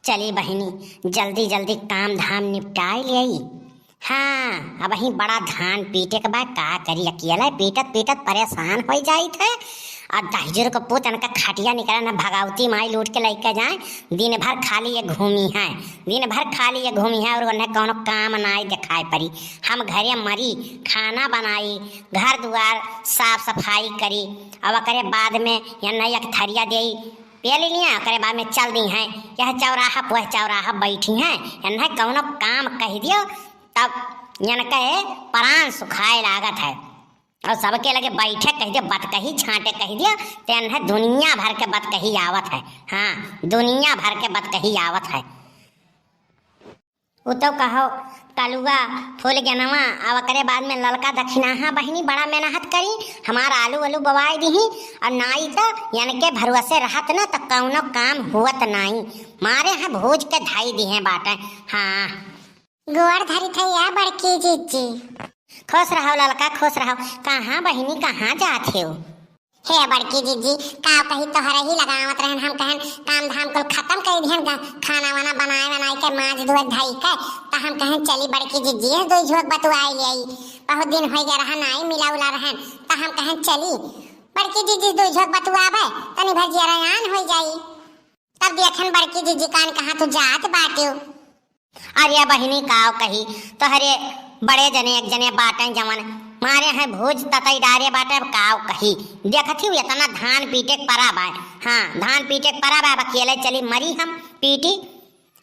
चली बहिनी जल्दी जल्दी काम धाम निपटाई लियाई। हाँ अब ही बड़ा धान पीटे के बाद का करी, अकेला पीटत पीटत परेशान हो जाई थे। और दहजर को पुत का खटिया निकला न भगावती माई लूट के लेके जाए। दिन भर खाली ये घूमी है, दिन भर खाली ये घूमी है और उन्हें कोनो काम नाई दिखाई पड़ी। हम घरे मरी, खाना बनाई, घर द्वार साफ सफाई करी, अब करे बाद में या नई एक थरिया दे पेल लिया, करे बाद में चल दी हैं यह चौराहा वह चौराहा बैठी हैं। इन्हें कौनो काम कह दियो तब यन कहे प्राण सुखाए लागत है। और सबके लगे बैठे कह दियो बत कही छांटे कह दियो तो इन्हें दुनिया भर के बत कही आवत है। हाँ दुनिया भर के बत कही आवत है। वो तो कहो कलुआ फूल गनवा अब करे बाद में ललका दक्षिणा बहिनी बड़ा मेहनत करी, हमारा आलू आलू बवाई दी और नाई तो यानी के भरोसे रहत न तो कौनो काम हुआ नाई, मारे हैं भोज के धाई दी हैं बाटे। हाँ गोड़ धरी थे या बड़की जीजी। खुश रहो ललका खुश रहो। कहाँ बहिनी कहाँ जाते हो? हे बड़की जीजी का कही तोहरा ही लगावत रहन, हम कहन काम धाम को खत्म कर दिहन, खाना वाना बनाए के माज धोए धई के तो हम कहन चली बड़की जीजी दो झोक बतुआई ले। बहुत दिन हो गया रहन आई मिला उला रहन तो हम कहन चली बड़की जीजी दो झोक बतुआवे तनी भर जरान हो जाई। तब देखन बड़की जीजी कान कहाँ तू जात बाटे। अरे बहिनी काव कही तोहरे बड़े जने एक जने बाटे जवन मारे हैं भोज ततई डारे बाटे काव कही देखती हूँ इतना धान पीटे परा बाय। हाँ धान पीटे परा बाय अकेले चली मरी हम पीटी।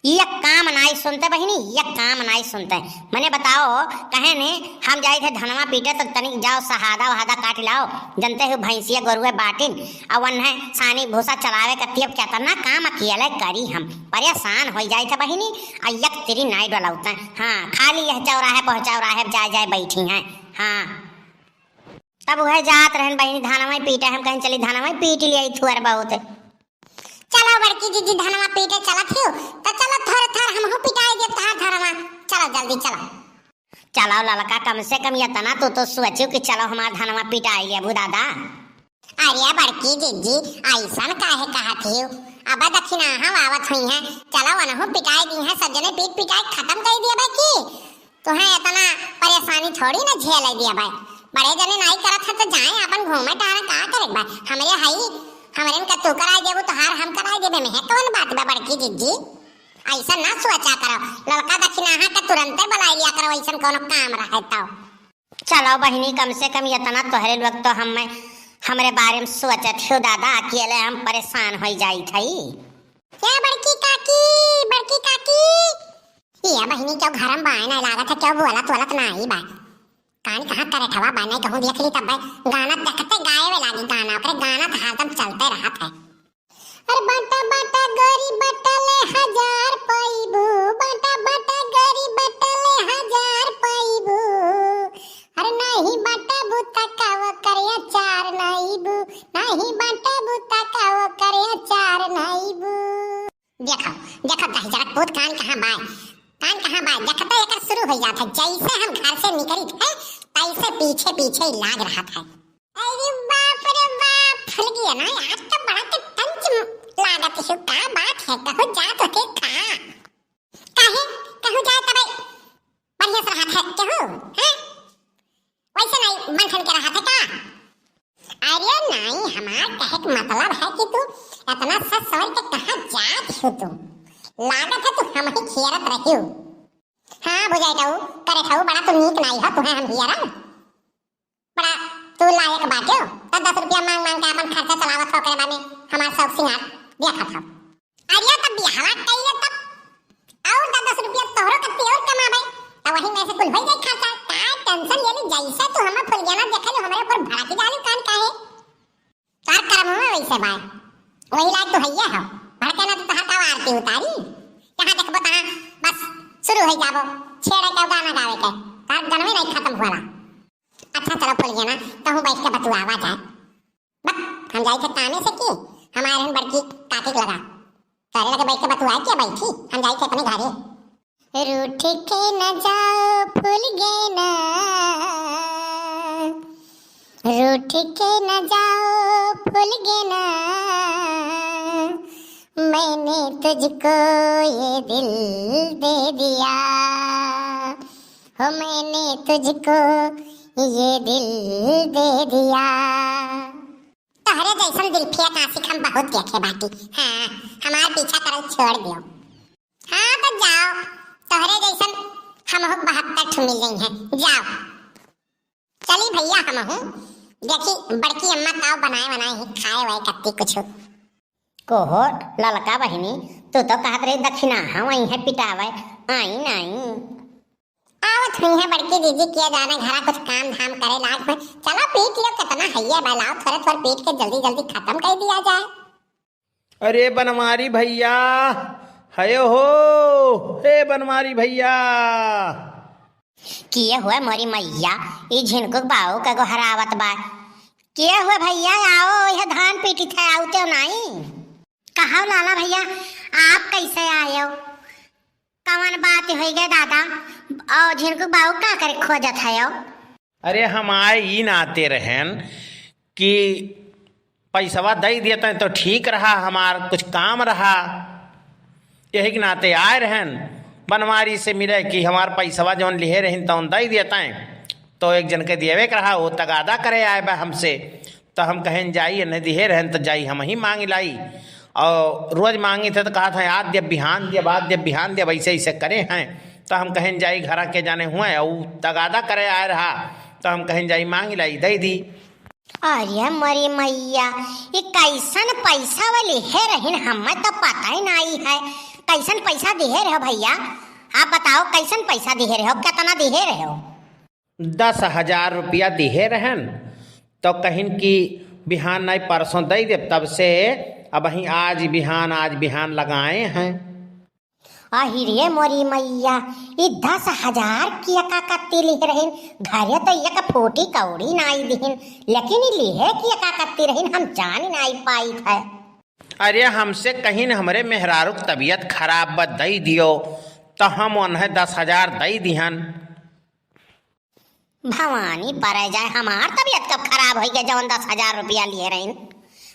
ये काम नाई सुनते बहिनी, ये काम नाई सुनते। मैंने बताओ कहे ने हम जाए थे धनवा पीटे तो तनिक जाओ सहादा वहादा काट लाओ, जनते हो भैंसिया गोरुए बाटिन और वन है सानी भूसा चलावे का तियब कहता काम अकेले करी हम परेशान हो जाए थे बहिनी। और यक तेरी नाई डलाउता है। हाँ खाली यह चौराहे पहुँचा रहा है जाए जाए बैठी हैं। हाँ तब वह जात रहन बहिनी धानवा पीटे, हम कहीं चली धानवा पीट लिया थुअर बहुत। चलो बड़की जीजी धनवा पीटे चलत हो तो चलो थोड़े थोड़े हम हो पिटाई दे थार धरवा। चलो जल्दी चलो चलो ललका कम से कम ये तना तो सोचो कि चलो हमारा धनवा पिटाई ले दादा। अरे बड़की जीजी ऐसा काहे कहत हो, अब दक्षिणा हम आवत हुई हैं चलो वन हो पिटाई दी है सब जने पीट पिटाई खत्म कर दिया भाई की तो है इतना परेशानी थोड़ी ना झेल दिया भाई। बड़े जने नहीं करत है तो जाए अपन घूमे टहरे का करे भाई। हमरे हई हमरे का तू कराई देबो तो हार हम कराई देबे में है कौन बात बा बड़की जीजी। ऐसा ना सोचा करो, लड़का दक्षिणा का तुरंत बुलाई लिया करो ऐसा कोनो काम रहे तो। चलो बहिनी कम से कम इतना तोहरे लोग तो हमरे बारे में सोचत हो दादा, अकेले हम परेशान हो जाई थई। क्या बड़की काकी ये बहिनी क्यों घर में बाय ना लागत है, क्यों बोलत नहीं बा कान कहाँ करे ठवा बाने कहूँ देख ली तब गाना देखते गाए वे लागी गाना ओकरे गाना तो हरदम चलते रहत है। अरे बाटा बाटा गरी बटले हजार पैबू, बाटा बाटा गरी बटले हजार पैबू, अरे नहीं बाटा बुता काव करे चार नाईबू, नहीं बाटा बुता काव करे चार नाईबू। देखो देखो कहीं जरा कूद कान कहाँ बाय देखते एक शुरू हो जाता है। जैसे हम घर से निकली थे तैसे पीछे पीछे ही लाग रहा था। अरे बाप रे बाप फल गया ना आज तो बड़ा के टंच लागत है। क्या बात है कहो जा तो के कहो जा तब बढ़िया से रहा था कहो हैं वैसे नहीं मन ठन के रहा था का। अरे नहीं हमार कहे का मतलब है कि तू इतना सच समझ के कहां जात हो तू, लागत है तू हम ही खेरत रही हो। हाँ बुझाइटाऊ करे ठाऊ बड़ा तो नीक नहीं है तुम्हें हम हियरा बड़ा तू लायक बाटे हो तो 10 रुपया मांग के अपन खर्चा चलावत हो करे बाने हमार सब सिंगार देखा था। अरे तब बिहावा कइले तब और 10 रुपया तोहरो कत्ती और कमाबे तो वही में से कुल हो जाई खर्चा। का टेंशन लेली जैसे तू हम फुल गया ना देखले हमरे ऊपर भड़ा के जालू कान काहे कार करम में वैसे बाय वही लायक तो हइया हो भड़के ना तो तहां का आरती उतारी कहां देखबो तहां बस शुरू हो जाबो छेड़े के गाना गावे के तार गनवे नहीं खत्म होला। अच्छा चलो फुल गया ना तो हूं बैठ के बतुआवा जाए बस हम जाई थे कामे से की हमारे हम बड़की काकी लगा तारे लगे बैठ के बतुआई के बैठी हम जाई थे अपने घरे। रूठ के न जाओ फुल गए ना, रूठ के न जाओ फुल गए ना, मैंने तुझको ये दिल दे दिया, हो मैंने तुझको ये दिल दे दिया। तोहरे जैसन दिल फेंक आशिक हम बहुत देखे बाटी। हाँ, हमार पीछा करल छोड़ दियो। हाँ तो जाओ, तोहरे जैसन हम 72 ठो मिल गई हैं। जाओ चली भैया, हम हूँ देखी बड़की अम्मा ताव बनाए है, खाए वाए कत्ती कुछ कोहट ललका बहिनी, तू तो कहत रही दक्षिणा हम वही है पिटावे, आई नहीं आवत हुई है बड़की दीदी किया जाना घरा कुछ काम धाम करे लाग में। चलो पीट लो, कितना हैया बैलाओ, थोड़े थोड़े पीट के जल्दी जल्दी खत्म कर दिया जाए। अरे बनवारी भैया, हयो हो, हे बनवारी भैया। किए हुए मोरी मैया, ई झिनकुक बाऊ का गो हरावत बा। किए हुए भैया, आओ यह धान पीटी थे, आउते हो नहीं? कहा लाला भैया, आप कैसे आए हो? कवन बात हो गए दादा? और झिनकुक बाऊ का करे खोजत है? अरे हम आए ही नाते रहन कि पैसवा दे देते तो ठीक रहा, हमार कुछ काम रहा, यही के नाते आए रहन बनवारी से मिले कि हमार पैसवा जौन लिहे रहन तौन दे देते हैं। तो एक जन के दिएवे के रहा, वो तगादा करे आए बा हमसे, तो हम कहें जाई नहीं दिहे रहन तो जाई हम ही मांग लाई। और रोज मांगी थे तो कहा था आज दे बिहान दे, बाद दे बिहान दे, वैसे ऐसे करे हैं। तो हम कहें जाई घर के जाने हुए, और तगादा करे आए रहा, तो हम कहें जाई मांग लाई, दे दी। अरे मरी मैया, ये कैसन पैसा वाली है रहीन, हमें तो पता ही नहीं है। कैसन पैसा दिहे रहे हो भैया? आप बताओ कैसन पैसा दिहे रहे हो, कितना दिहे रहे हो? 10,000 रुपया दिहे रहन, तो कहीं की बिहान नहीं परसों दे दे, तब से अब ही आज बिहान लगाए हैं। अहिरे मोरी मैया, ये 10,000 की का कत्ती लिहे रहीन, घरे तो ये का फोटी कौड़ी नाई दिहिन, लेकिन ये लिहे की का कत्ती रहीन हम जान ही नहीं पाई है। अरे हमसे कहीं हमरे मेहरारू तबीयत खराब बा दई दियो, तो हम उन्हें 10,000 दई दिहन। भवानी पर जाए, हमार तबीयत कब खराब हो गया जौन 10,000 रुपया लिए रहीन।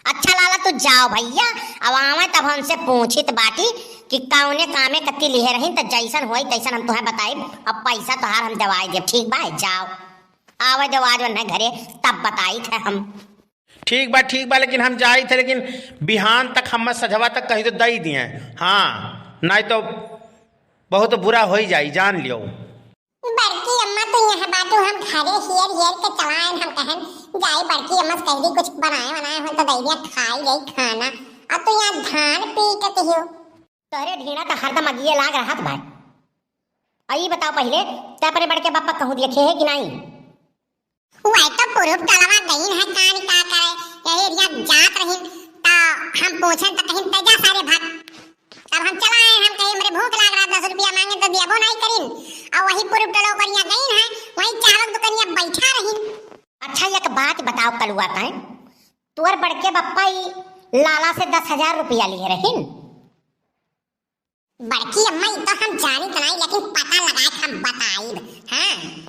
अच्छा लाला तू जाओ भैया, अब आवे तब हमसे पूछित बाटी कि कौने कामे कत्ती लिए रहीन, तो जैसन होई तैसन हम तुम्हें बताई। अब पैसा तोहार हम दवाई देव, ठीक बा? जाओ आवे दो आज वन्ने घरे, तब बताई थे हम। ठीक बा, लेकिन हम जाई थे, लेकिन बिहान तक हम सजवा तक कहीं तो दई दिए। हाँ, नहीं तो बहुत बुरा हो जाई, जान लियो। बड़की अम्मा तो यहाँ बाटू हम घरे हियर के चलाएं, हम कहें जाई बड़की अम्मा से कह दी कुछ बनाए हो तो दई दिया, खाई गई खाना। अब तो यहाँ धान पीटत हो। तोहरे ढीना तो हरदम अगिए लाग रहा था भाई। आई बताओ पहले, ते अपने बड़के बापा कहूँ देखे है कि नहीं? वही तो पुरुष तलवा गई है, कान का करे यही रिया जात रही, तो हम पूछें तो कहीं तेजा सारे भाग। अब हम चला आए, हम कहीं मेरे भूख लाग रहा, 10 रुपया मांगे तो दियाबो नहीं करीन, और वही पुरुष टलो करिया गई है, वही चावल दुकानिया बैठा रही। अच्छा एक बात बताओ कलुआ ताई, तुअर बड़के बप्पा लाला से 10,000 रुपया लिए रहीन? बड़की अम्मा ये तो हम जानी तो नहीं, लेकिन पता लगा के हम बताई। हाँ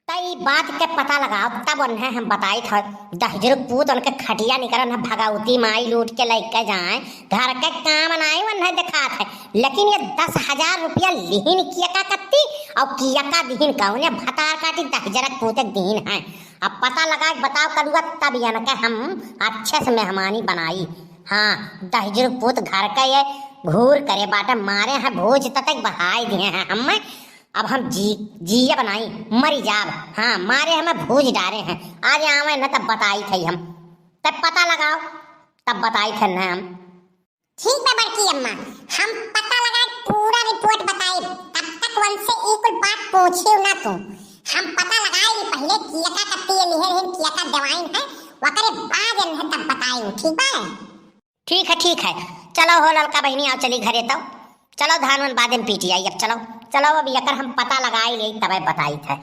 तई बात के पता लगाओ, तब उन्हें हम बताई था। दहजर पूत उनके खटिया निकल न भगावती माई लूट के लेके जाए, घर के काम नहीं उन्हें दिखा थे। लेकिन ये 10,000 रुपया लिहिन किया का कत्ती और किया का दिहिन कौने भतार काटी दहजर पूत दिन है। अब पता लगा बताओ कलुआ, तब ये न हम अच्छे से मेहमानी बनाई। हाँ, दहजर पूत घर का ये घूर करे बाटा मारे हैं, भोज तक बहाई दिए हैं हमें। अब हम जिया बनाई मरी जाब। हाँ, मारे हमें भूज डारे हैं, आज आवे न तब बताई थी हम, तब पता लगाओ तब बताई थे न हम। ठीक है बड़की अम्मा, हम पता लगा पूरा रिपोर्ट बताई, तब तक उनसे एक बात पूछियो ना तू। हम पता लगाए पहले किया का कत्ती ये लिहे रहीन, किया का दवाई है, वकरे बाद इन्हें तब बताई। ठीक है? ठीक है, चलो हो ललका बहनी, आओ चली घरे, तो चलो धान बाद में पीटी आई। अब चलो अब यकर हम पता लगाई ले तब बताई थे।